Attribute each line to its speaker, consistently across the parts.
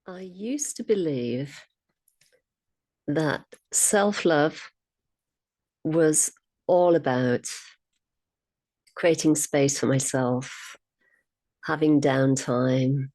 Speaker 1: I used to believe that self-love was all about creating space for myself, having downtime,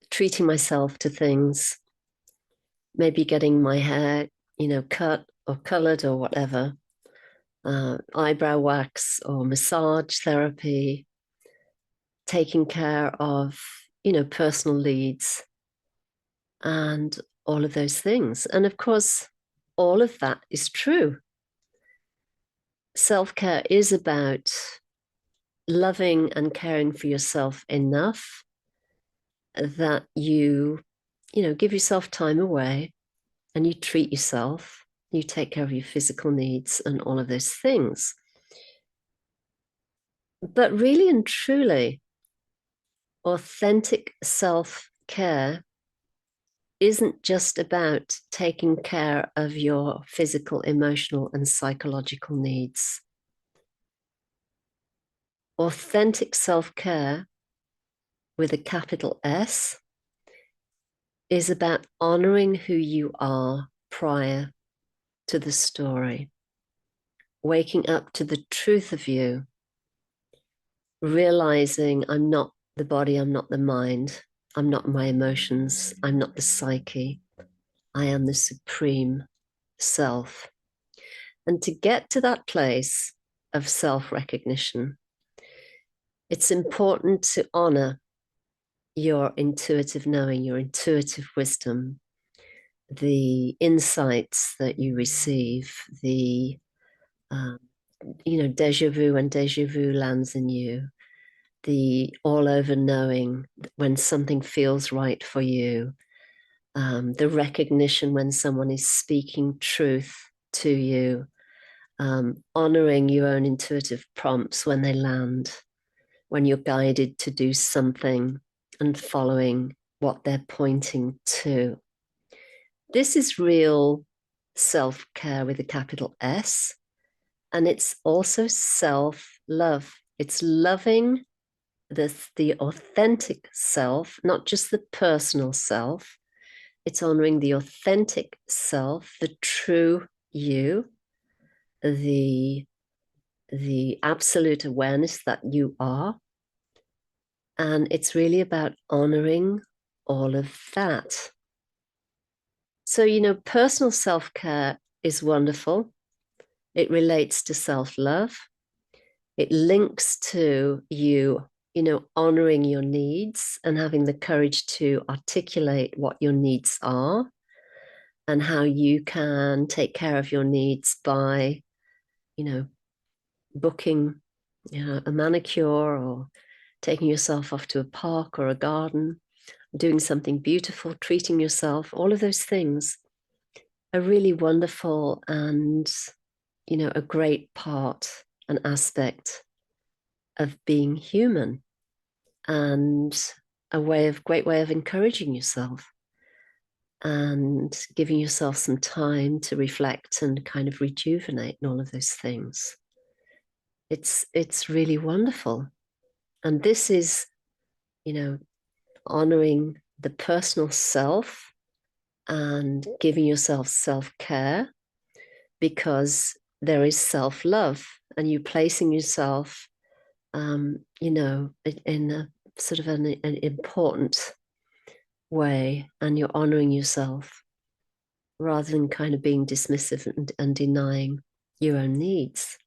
Speaker 1: treating myself to things, maybe getting my hair, cut or colored or whatever, eyebrow wax or massage therapy, taking care of, personal needs and all of those things. And of course, all of that is true. Self-care is about loving and caring for yourself enough that you give yourself time away and you treat yourself, you take care of your physical needs and all of those things. But really and truly, authentic self-care isn't just about taking care of your physical, emotional, and psychological needs. Authentic self-care with a capital S is about honoring who you are prior to the story, waking up to the truth of you, realizing I'm not the body, I'm not the mind, I'm not my emotions, I'm not the psyche, I am the supreme self. And to get to that place of self-recognition, it's important to honor your intuitive knowing, your intuitive wisdom, the insights that you receive, the deja vu when deja vu lands in you, the all over knowing when something feels right for you, the recognition when someone is speaking truth to you, honoring your own intuitive prompts when they land, when you're guided to do something and following what they're pointing to. This is real self-care with a capital S. And it's also self-love. It's loving the authentic self, not just the personal self. It's honoring the authentic self, the true you, the absolute awareness that you are. And it's really about honoring all of that. So, personal self-care is wonderful. It relates to self-love. It links to you, honoring your needs and having the courage to articulate what your needs are and how you can take care of your needs by, booking, a manicure or taking yourself off to a park or a garden, doing something beautiful, treating yourself. All of those things are really wonderful and, a great part, an aspect of being human and a great way of encouraging yourself and giving yourself some time to reflect and kind of rejuvenate and all of those things. It's really wonderful. And this is, honoring the personal self and giving yourself self-care because there is self-love and you placing yourself, in a sort of an important way and you're honoring yourself rather than kind of being dismissive and denying your own needs.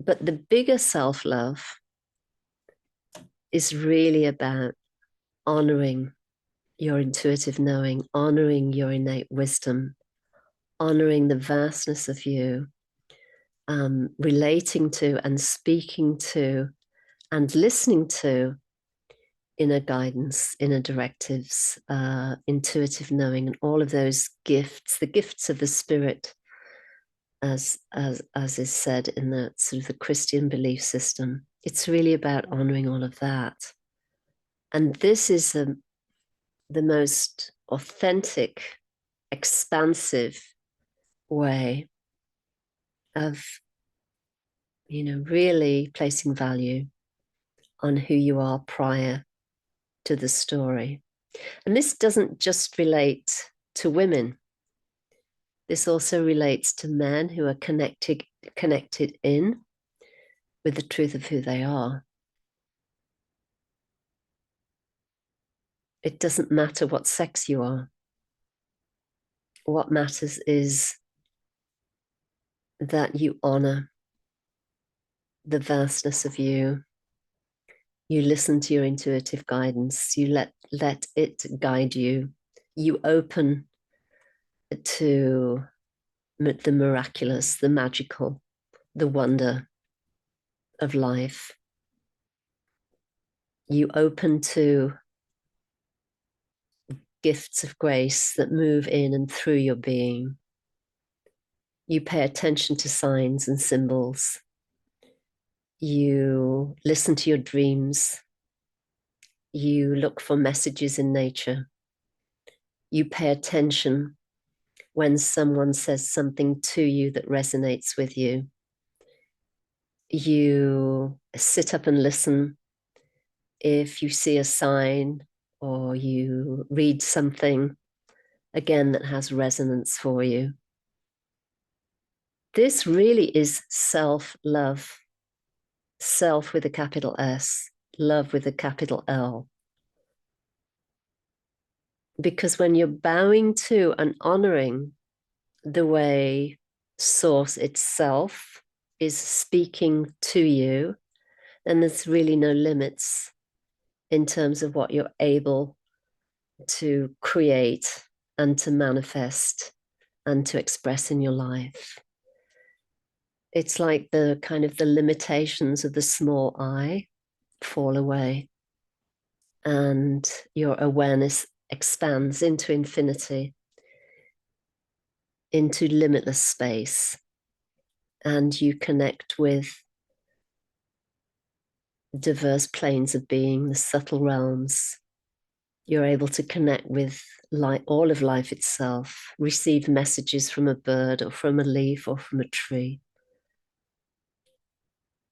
Speaker 1: But the bigger self-love is really about honoring your intuitive knowing, honoring your innate wisdom, honoring the vastness of you, relating to and speaking to and listening to inner guidance, inner directives, intuitive knowing, and all of those gifts, the gifts of the spirit, as is said in the sort of the Christian belief system. It's really about honoring all of that. And this is the most authentic, expansive way of, really placing value on who you are prior to the story. And this doesn't just relate to women. This also relates to men who are connected in with the truth of who they are. It doesn't matter what sex you are. What matters is that you honor the vastness of you. You listen to your intuitive guidance. You let it guide you. You open to the miraculous, the magical, the wonder of life. You open to gifts of grace that move in and through your being. You pay attention to signs and symbols. You listen to your dreams. You look for messages in nature. You pay attention when someone says something to you that resonates with you. You sit up and listen if you see a sign or you read something, again, that has resonance for you. This really is self-love. Self with a capital S, love with a capital L. Because when you're bowing to and honoring the way Source itself is speaking to you, then there's really no limits in terms of what you're able to create and to manifest and to express in your life. It's like the kind of the limitations of the small I fall away and your awareness expands into infinity, into limitless space, and you connect with diverse planes of being, the subtle realms. You're able to connect with all of life itself, receive messages from a bird or from a leaf or from a tree.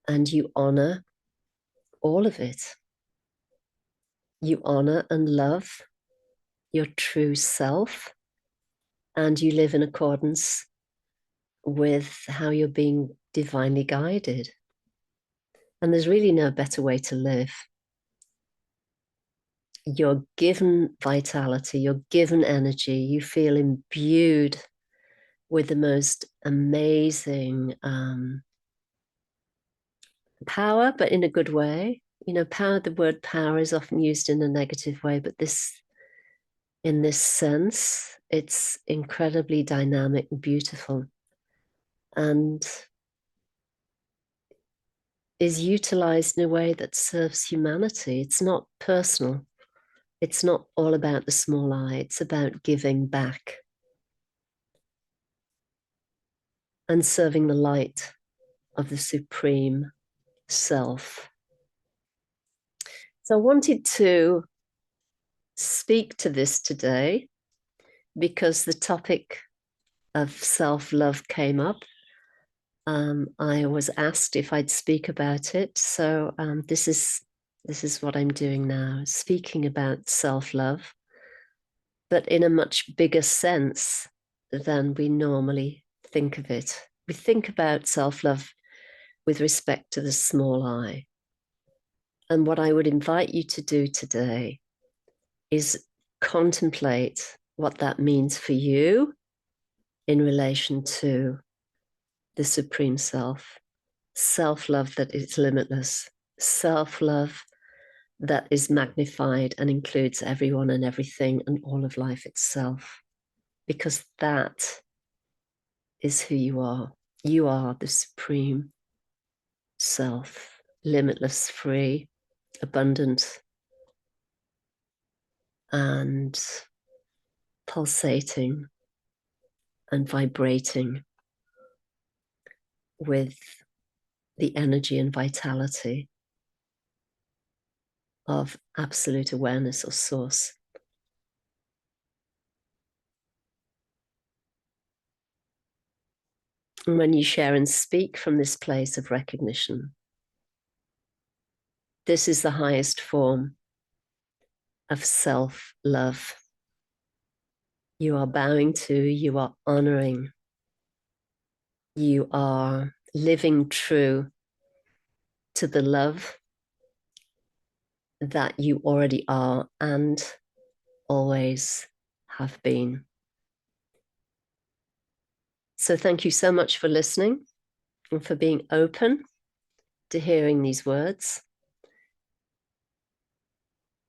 Speaker 1: And you honor all of it. You honor and love your true self, and you live in accordance with how you're being divinely guided. And there's really no better way to live. You're given vitality, you're given energy, you feel imbued with the most amazing power, but in a good way. You know, power, the word power is often used in a negative way, but in this sense, it's incredibly dynamic and beautiful and is utilized in a way that serves humanity. It's not personal. It's not all about the small I. It's about giving back and serving the light of the supreme self. So I wanted to speak to this today because the topic of self-love came up. I was asked if I'd speak about it. So this is what I'm doing now, speaking about self-love, but in a much bigger sense than we normally think of it. We think about self-love with respect to the small I. And what I would invite you to do today is contemplate what that means for you in relation to the Supreme Self, self-love that is limitless, self-love that is magnified and includes everyone and everything and all of life itself, because that is who you are. You are the Supreme Self, limitless, free, abundant, and pulsating and vibrating with the energy and vitality of absolute awareness or source. And when you share and speak from this place of recognition, this is the highest form of self-love. You are bowing to, you are honoring, you are living true to the love that you already are and always have been. So thank you so much for listening and for being open to hearing these words.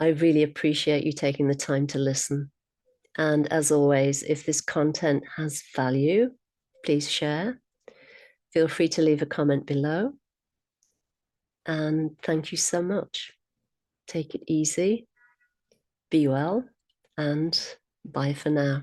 Speaker 1: I really appreciate you taking the time to listen. And as always, if this content has value, please share. Feel free to leave a comment below. And thank you so much. Take it easy, be well, and bye for now.